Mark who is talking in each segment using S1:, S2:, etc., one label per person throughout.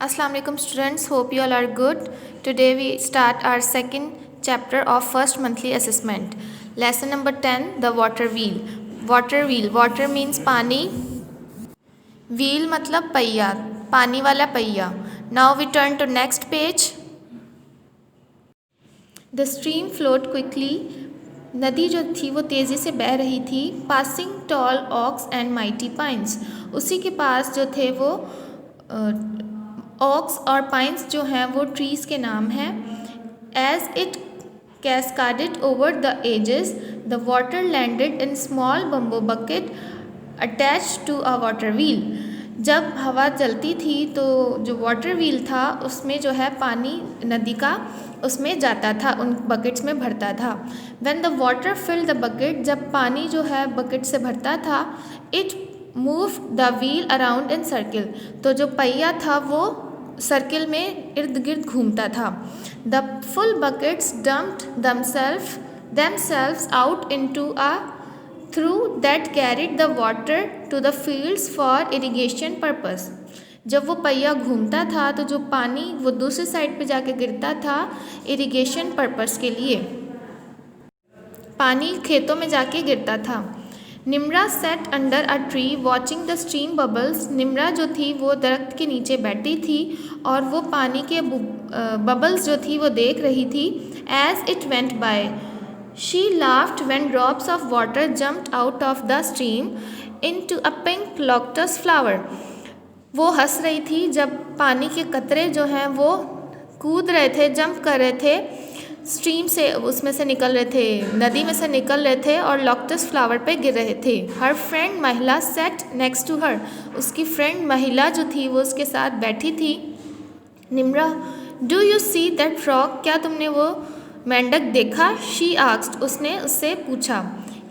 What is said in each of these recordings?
S1: Assalamu alaikum students, hope you all are good. Today we start our second chapter of first monthly assessment. Lesson number 10, the water wheel. Water wheel, water means पानी, wheel मतलब पहिया, पानी वाला पहिया. Now we turn to next page. The stream flowed quickly. नदी जो थी वो तेज़ी से बह रही थी. Passing tall oaks and mighty pines. उसी के पास जो थे वो ऑक्स और पाइन्स जो हैं वो ट्रीज़ के नाम हैं. As it cascaded over the ages the water landed in small bamboo bucket attach to a water wheel. जब हवा चलती थी तो जो वाटर व्हील था उसमें जो है पानी नदी का उसमें जाता था, उन बकेट्स में भरता था. When the water fill the bucket, जब पानी जो है बकेट से भरता था, it move the wheel around in circle, तो जो पहिया था वो सर्किल में इर्द गिर्द घूमता था. The full buckets dumped themselves out into a through that carried the water to the fields for irrigation purpose. जब वो पहिया घूमता था तो जो पानी वो दूसरी साइड पे जाके गिरता था इरिगेशन पर्पस के लिए, पानी खेतों में जाके गिरता था. Nimra set under a tree watching the stream bubbles. Nimra जो थी वो दरख्त के नीचे बैठी थी और वो पानी के बबल्स जो थी वो देख रही थी. As it went by she laughed when drops of water jumped out of the stream into a pink lotus flower. वो हंस रही थी जब पानी के कतरे जो हैं वो कूद रहे थे, जंप कर रहे थे, स्ट्रीम से उसमें से निकल रहे थे, नदी में से निकल रहे थे और लोटस फ्लावर पे गिर रहे थे. हर फ्रेंड महिला सेट नेक्स्ट टू हर. उसकी फ्रेंड महिला जो थी वो उसके साथ बैठी थी. Nimra, do you see that frog, क्या तुमने वो मेंढक देखा? शी आस्क्ड, उसने उससे पूछा.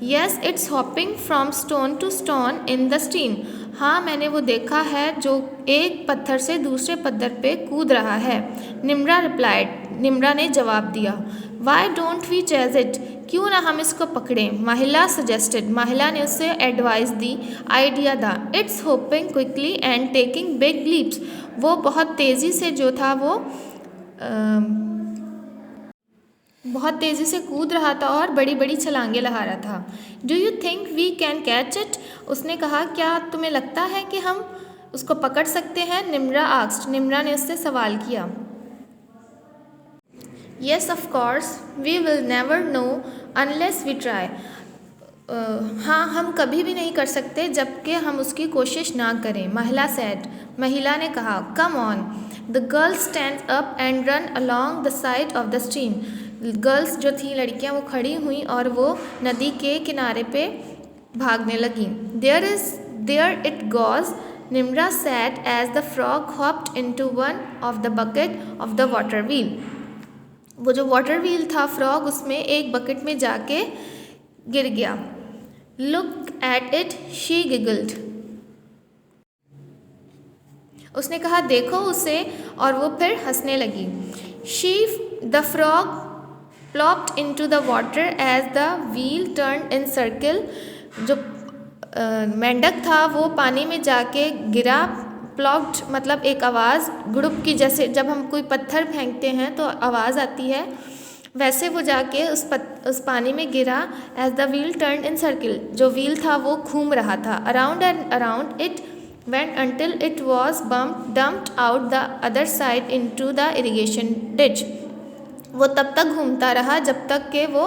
S1: Yes, it's hopping from stone to stone in the stream. हाँ, मैंने वो देखा है जो एक पत्थर से दूसरे पत्थर पे कूद रहा है. निम्रा रिप्लाइड, निम्रा ने जवाब दिया. Why don't we chase it, क्यों ना हम इसको पकड़ें? महिला सजेस्टेड, महिला ने उसे एडवाइस दी, आइडिया दा. It's hopping quickly and taking big leaps. वो बहुत तेज़ी से जो था वो बहुत तेज़ी से कूद रहा था और बड़ी बड़ी छलांगे लगा रहा था. Do you think we can catch it, उसने कहा, क्या तुम्हें लगता है कि हम उसको पकड़ सकते हैं? निम्रा आस्क्ड, निम्रा ने उससे सवाल किया. Yes of course, we will never know unless we try. हाँ, हम कभी भी नहीं कर सकते जबकि हम उसकी कोशिश ना करें. महिला सेड, महिला ने कहा. Come on. The girls stand up and run along the side of the stream. Girls जो थी, लड़कियां, वो खड़ी हुई और वो नदी के किनारे पे भागने लगी. There it goes, Nimra said as the frog hopped into one of the bucket of the water wheel. वो जो वाटर व्हील था फ्रॉग, उसमें एक बकेट में जाके गिर गया. Look at it, she giggled. उसने कहा, देखो उसे, और वो फिर हंसने लगी. The frog plopped into the water as the wheel turned in circle. जो मेंढक था वो पानी में जाके गिरा. प्लॉप्ड मतलब एक आवाज़, गुड़ुप की, जैसे जब हम कोई पत्थर फेंकते हैं तो आवाज़ आती है, वैसे वो जाके उस पानी में गिरा. As the wheel turn in circle, जो व्हील था वो घूम रहा था. Around and around it went until it was dumped out the other side into the irrigation ditch. वो तब तक घूमता रहा जब तक कि वो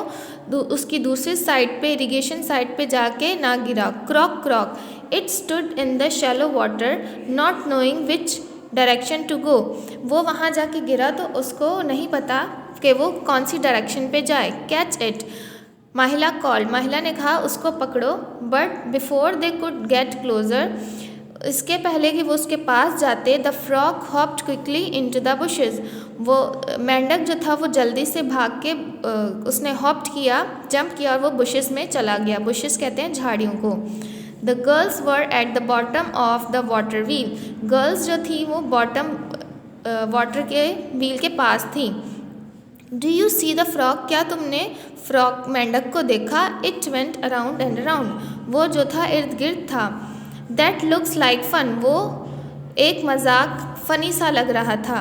S1: उसकी दूसरी साइड पे, इरिगेशन साइड पे जाके ना गिरा. Croak croak, it stood in the shallow water not knowing which direction to go. वो वहाँ जाके गिरा तो उसको नहीं पता कि वो कौन सी डायरेक्शन पे जाए. कैच इट, महिला कॉल्ड, महिला ने कहा, उसको पकड़ो. But before they could get closer, इसके पहले कि वो उसके पास जाते, the frog hopped quickly into the bushes. वो मेंढक जो था वो जल्दी से भाग के उसने हॉप्ड किया, जंप किया और वो बुशेस में चला गया. बुशेस कहते हैं झाड़ियों को. The girls were at the bottom of the water wheel. Girls जो थी वो बॉटम वाटर के व्हील के पास थी. Do you see the frog, क्या तुमने फ्रॉग मेंढक को देखा? It went around and around. वो जो था इर्द गिर्द था. दैट लुक्स लाइक फन, वो एक मजाक फनी सा लग रहा था।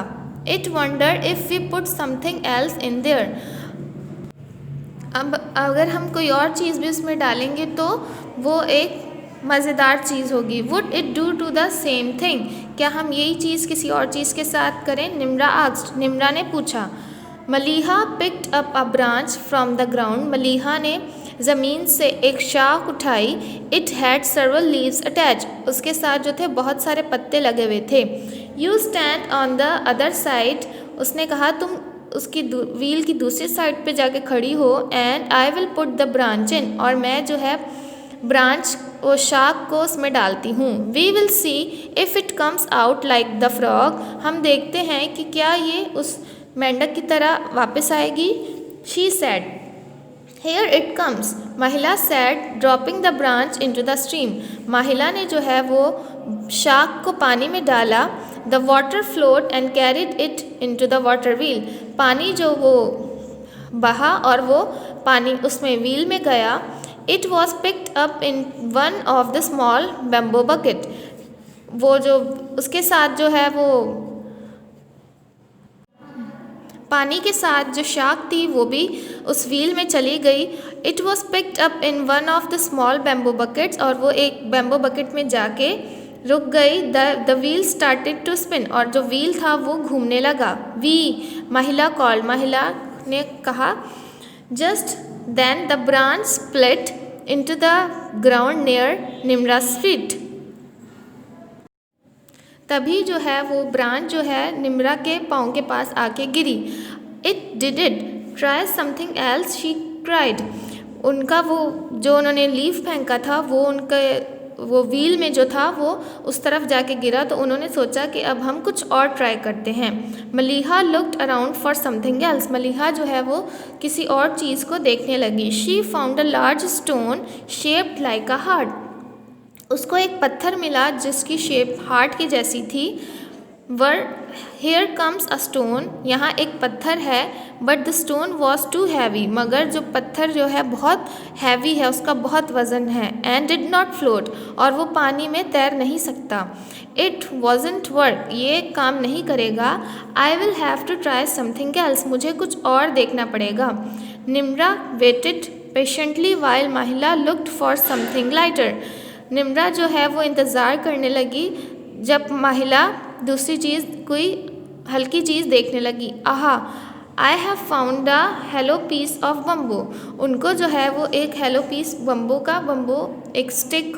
S1: It wonder if we put something else in there. अब अगर हम कोई और चीज़ भी उसमें डालेंगे तो वो एक मज़ेदार चीज़ होगी। Would it do to the same thing, क्या हम यही चीज़ किसी और चीज़ के साथ करें? निम्रा आस्क्ड, निम्रा ने पूछा। Maleeha picked up a branch from the ground, Maleeha ने ज़मीन से एक शाख उठाई। इट हैड सर्वल लीव्स अटैच, उसके साथ जो थे बहुत सारे पत्ते लगे हुए थे। You stand on the other side, उसने कहा तुम उसकी व्हील की दूसरी साइड पे जाके खड़ी हो। And I will put the branch इन, और मैं जो है ब्रांच वो शाख को उसमें डालती हूँ। We will see if it comes out like the frog, हम देखते हैं कि क्या ये उस मेंढक की तरह वापस आएगी। She said, here it comes, महिला said, dropping the branch into the stream, महिला ने जो है वो शाख को पानी में डाला। The water float and carried it into the water wheel, पानी जो वो बहा और वो पानी उसमें व्हील में गया। It was picked up in one of the small bamboo bucket, वो जो उसके साथ जो है वो पानी के साथ जो शाख थी वो भी उस व्हील में चली गई। It was picked up in one of the small bamboo buckets, और वो एक बैम्बो बकेट में जाके रुक गई। The wheel started to spin, और जो व्हील था वो घूमने लगा। वी, महिला कॉल्ड, महिला ने कहा। Just then the branch split into the ground near Nimra's feet, तभी जो है वो ब्रांच जो है निम्रा के पाँव के पास आके गिरी। It did it, try something else, she cried, उनका वो जो उन्होंने लीफ फेंका था वो उनके वो व्हील में जो था वो उस तरफ जाके गिरा, तो उन्होंने सोचा कि अब हम कुछ और ट्राई करते हैं। Maleeha looked around for something else, Maleeha जो है वो किसी और चीज़ को देखने लगी। She found a large stone shaped like a heart, उसको एक पत्थर मिला जिसकी शेप हार्ट की जैसी थी। Where here comes a stone, यहाँ एक पत्थर है। But the stone was too heavy, मगर जो पत्थर जो है बहुत हैवी है, उसका बहुत वज़न है। एंड डिड नॉट फ्लोट, और वो पानी में तैर नहीं सकता। इट वॉजंट वर्क, ये काम नहीं करेगा। I will have to try something else, मुझे कुछ और देखना पड़ेगा। Nimra waited patiently while Mahila looked for something lighter, Nimra जो है वो इंतज़ार करने लगी जब महिला दूसरी चीज़ कोई हल्की चीज़ देखने लगी। Aha, I have found a hollow piece of bamboo, उनको जो है वो एक हेलो पीस बम्बो एक स्टिक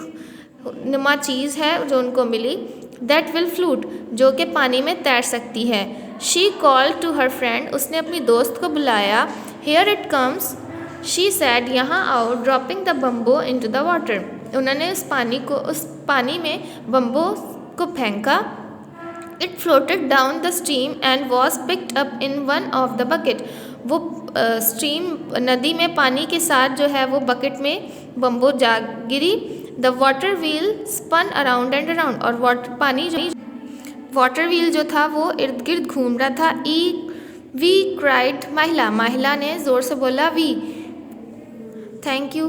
S1: नुमा चीज़ है जो उनको मिली। दैट विल फ्लूट, जो कि पानी में तैर सकती है। She called to her friend, उसने अपनी दोस्त को बुलाया। Here it comes, she said, यहाँ आओ। Dropping the bamboo into the water, उन्होंने उस पानी में बम्बो को फेंका। It floated down the stream and was picked up in one of the bucket, वो स्ट्रीम नदी में पानी के साथ जो है वो बकेट में बम्बो जा गिरी। The water wheel spun around and around, और वाटर व्हील जो था वो इर्द गिर्द घूम रहा था। वी क्राइड, महिला ने ज़ोर से बोला वी। Thank you.